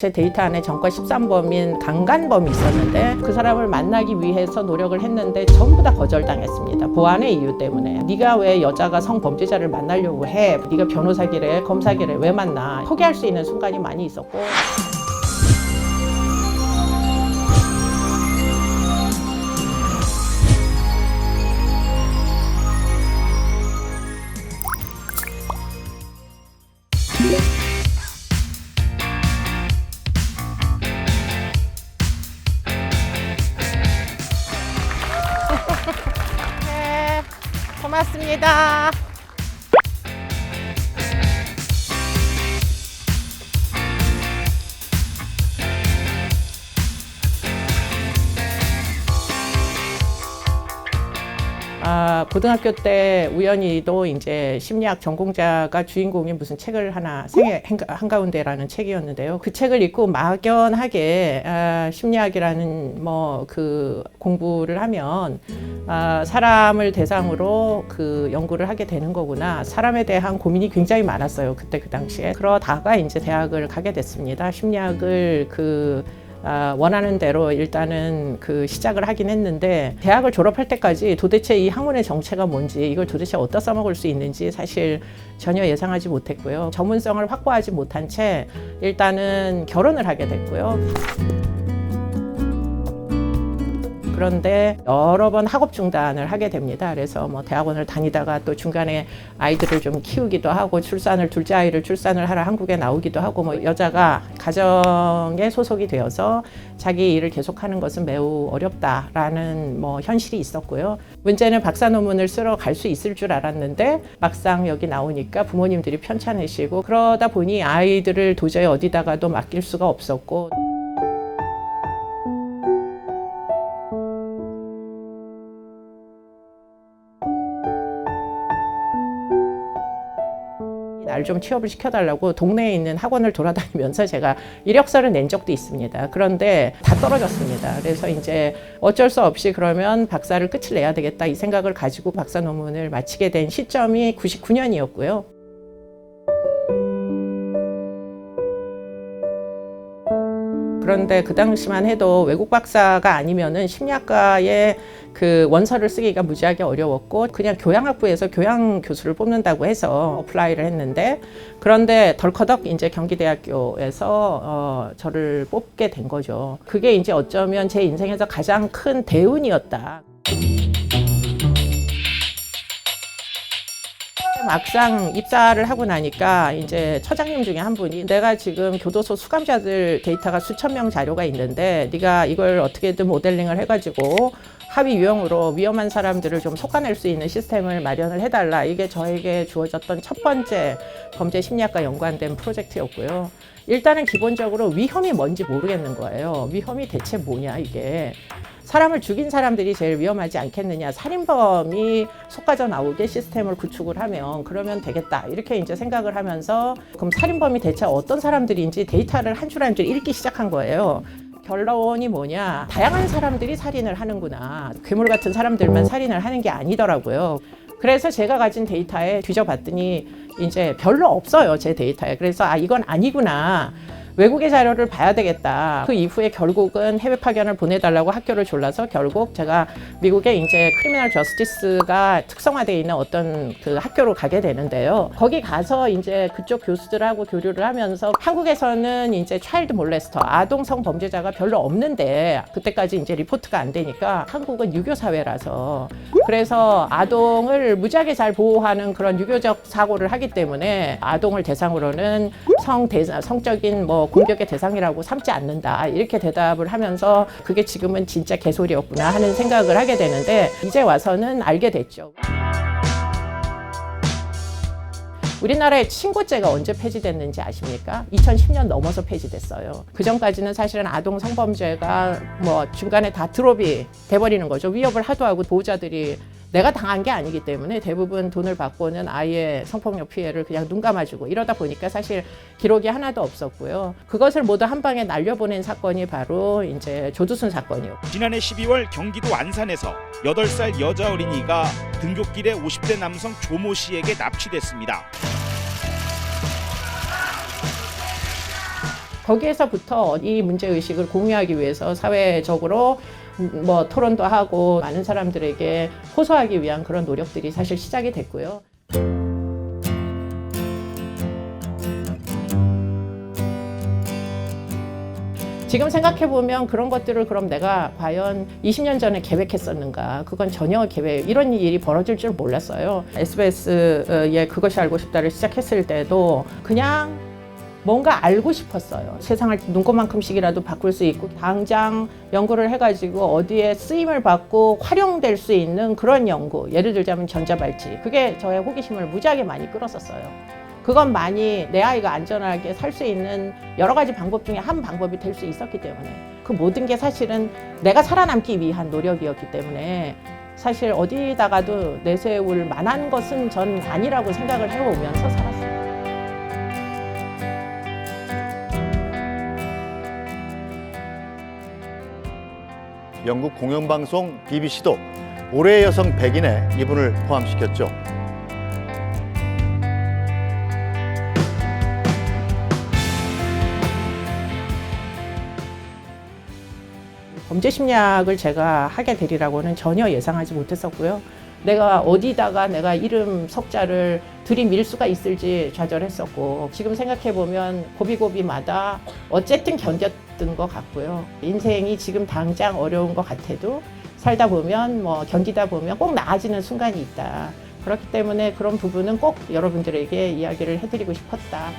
제 데이터 안에 전과 13범인 강간범이 있었는데 그 사람을 만나기 위해서 노력을 했는데 전부 다 거절당했습니다. 보안의 이유 때문에. 네가 왜 여자가 성범죄자를 만나려고 해? 네가 변호사기래, 검사기래 왜 만나? 포기할 수 있는 순간이 많이 있었고. 네, 고맙습니다. 고등학교 때 우연히도 이제 심리학 전공자가 주인공인 무슨 책을 하나 생애 한가운데라는 책이었는데요. 그 책을 읽고 막연하게 심리학이라는 그 공부를 하면 사람을 대상으로 그 연구를 하게 되는 거구나. 사람에 대한 고민이 굉장히 많았어요. 그때 그 당시에. 그러다가 이제 대학을 가게 됐습니다. 심리학을 원하는 대로 일단은 시작을 하긴 했는데 대학을 졸업할 때까지 도대체 이 학문의 정체가 뭔지 이걸 도대체 어디다 써먹을 수 있는지 사실 전혀 예상하지 못했고요. 전문성을 확보하지 못한 채 일단은 결혼을 하게 됐고요. 그런데 여러 번 학업 중단을 하게 됩니다. 그래서 대학원을 다니다가 또 중간에 아이들을 좀 키우기도 하고 둘째 아이를 출산을 하러 한국에 나오기도 하고 여자가 가정에 소속이 되어서 자기 일을 계속하는 것은 매우 어렵다라는 현실이 있었고요. 문제는 박사 논문을 쓰러 갈 수 있을 줄 알았는데 막상 여기 나오니까 부모님들이 편찮으시고 그러다 보니 아이들을 도저히 어디다가도 맡길 수가 없었고 날 좀 취업을 시켜달라고 동네에 있는 학원을 돌아다니면서 제가 이력서를 낸 적도 있습니다. 그런데 다 떨어졌습니다. 그래서 이제 어쩔 수 없이 그러면 박사를 끝을 내야 되겠다 이 생각을 가지고 박사 논문을 마치게 된 시점이 99년이었고요. 그런데 그 당시만 해도 외국 박사가 아니면은 심리학과에 원서를 쓰기가 무지하게 어려웠고 그냥 교양학부에서 교양 교수를 뽑는다고 해서 어플라이를 했는데 그런데 덜커덕 이제 경기대학교에서 저를 뽑게 된 거죠. 그게 이제 어쩌면 제 인생에서 가장 큰 대운이었다. 막상 입사를 하고 나니까 이제 처장님 중에 한 분이 내가 지금 교도소 수감자들 데이터가 수천 명 자료가 있는데 네가 이걸 어떻게든 모델링을 해가지고 하위 유형으로 위험한 사람들을 좀 솎아낼 수 있는 시스템을 마련을 해달라. 이게 저에게 주어졌던 첫 번째 범죄 심리학과 연관된 프로젝트였고요. 일단은 기본적으로 위험이 뭔지 모르겠는 거예요. 위험이 대체 뭐냐 이게. 사람을 죽인 사람들이 제일 위험하지 않겠느냐. 살인범이 속가져 나오게 시스템을 구축을 하면 그러면 되겠다. 이렇게 이제 생각을 하면서 그럼 살인범이 대체 어떤 사람들인지 데이터를 한 줄 한 줄 읽기 시작한 거예요. 결론이 뭐냐. 다양한 사람들이 살인을 하는구나. 괴물 같은 사람들만 살인을 하는 게 아니더라고요. 그래서 제가 가진 데이터에 뒤져봤더니 이제 별로 없어요. 제 데이터에. 그래서 이건 아니구나. 외국의 자료를 봐야 되겠다. 그 이후에 결국은 해외 파견을 보내달라고 학교를 졸라서 결국 제가 미국에 이제 크리미널 저스티스가 특성화되어 있는 어떤 학교로 가게 되는데요. 거기 가서 이제 그쪽 교수들하고 교류를 하면서 한국에서는 이제 차일드 몰레스터, 아동 성범죄자가 별로 없는데 그때까지 이제 리포트가 안 되니까 한국은 유교 사회라서 그래서 아동을 무지하게 잘 보호하는 그런 유교적 사고를 하기 때문에 아동을 대상으로는 성적인 공격의 대상이라고 삼지 않는다 이렇게 대답을 하면서 그게 지금은 진짜 개소리였구나 하는 생각을 하게 되는데 이제 와서는 알게 됐죠. 우리나라의 친고죄가 언제 폐지됐는지 아십니까? 2010년 넘어서 폐지됐어요. 그전까지는 사실은 아동 성범죄가 중간에 다 드롭이 돼버리는 거죠. 위협을 하도 하고 보호자들이 내가 당한 게 아니기 때문에 대부분 돈을 받고는 아이의 성폭력 피해를 그냥 눈 감아주고 이러다 보니까 사실 기록이 하나도 없었고요. 그것을 모두 한 방에 날려보낸 사건이 바로 이제 조두순 사건이요. 지난해 12월 경기도 안산에서 8살 여자 어린이가 등굣길에 50대 남성 조모 씨에게 납치됐습니다. 거기에서부터 이 문제의식을 공유하기 위해서 사회적으로 뭐 토론도 하고 많은 사람들에게 호소하기 위한 그런 노력들이 사실 시작이 됐고요. 지금 생각해보면 그런 것들을 그럼 내가 과연 20년 전에 계획했었는가? 그건 전혀 이런 일이 벌어질 줄 몰랐어요. SBS에 그것이 알고 싶다를 시작했을 때도 그냥 뭔가 알고 싶었어요. 세상을 눈곱만큼씩이라도 바꿀 수 있고 당장 연구를 해가지고 어디에 쓰임을 받고 활용될 수 있는 그런 연구. 예를 들자면 전자발찌. 그게 저의 호기심을 무지하게 많이 끌었었어요. 그건 많이 내 아이가 안전하게 살 수 있는 여러 가지 방법 중에 한 방법이 될 수 있었기 때문에 그 모든 게 사실은 내가 살아남기 위한 노력이었기 때문에 사실 어디다가도 내세울 만한 것은 전 아니라고 생각을 해오면서 살았어요. 영국 공영방송 BBC도 올해의 여성 100인에 이분을 포함시켰죠. 범죄 심리학을 제가 하게 되리라고는 전혀 예상하지 못했었고요. 내가 어디다가 내가 이름 석자를 들이밀 수가 있을지 좌절했었고 지금 생각해보면 고비고비마다 어쨌든 견뎠던 것 같고요. 인생이 지금 당장 어려운 것 같아도 살다 보면 뭐 견디다 보면 꼭 나아지는 순간이 있다. 그렇기 때문에 그런 부분은 꼭 여러분들에게 이야기를 해드리고 싶었다.